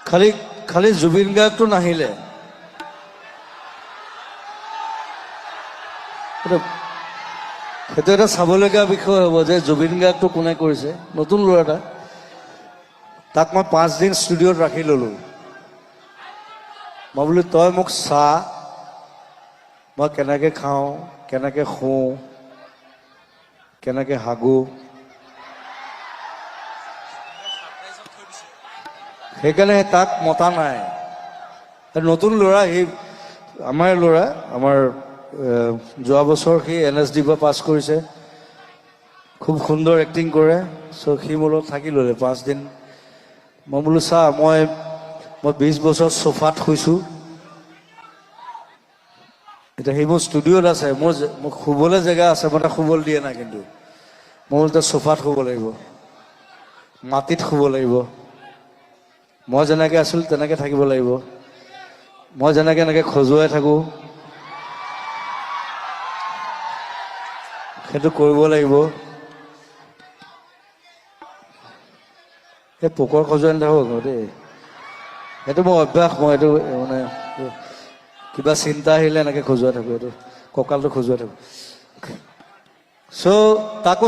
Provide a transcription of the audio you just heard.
খালি খালি জুবিন গাৰ্গটো নাহিলে সেইটো এটা চাবলগীয়া বিষয় হ'ব যে জুবিন গাৰ্গটো কোনে কৰিছে নতুন ল'ৰা এটা তাক মই 5 দিন ষ্টুডিঅ'ত ৰাখি ল'লোঁ মই বোলো তই মোক চা মই কেনেকৈ খাওঁ কেনেকৈ শুওঁ কেনেকৈ হাগো সেইকাৰণে তাক মতা নাই নতুন ল'ৰা সি আমাৰ ল'ৰা আমাৰ যোৱা বছৰ সি NSD পৰা পাছ কৰিছে খুব সুন্দৰ এক্টিং কৰে চ' সি মোৰ লগত থাকি ল'লে 5 দিন মই বোলো চা মই 20 বছৰ চোফাত শুইছোঁ এতিয়া সি মোৰ ষ্টুডিঅ'ত আছে মোৰ শুবলৈ জেগা আছে মানে শুবলৈ দিয়ে নাই কিন্তু মই বোলো চোফাত শুব লাগিব মাটিত শুব লাগিব মই যেনেকৈ আছিলোঁ তেনেকৈ থাকিব লাগিব মই যেনেকৈ এনেকৈ খজুৱাই থাকোঁ সেইটো কৰিব লাগিব সেই পোকৰ খজুৱাই নাথাকোঁ দেই সেইটো মোৰ অভ্যাস মই এইটো মানে কিবা চিন্তা আহিলে এনেকৈ খজুৱাই থাকোঁ এইটো কঁকালটো খজুৱাই থাকোঁ চ' তাকো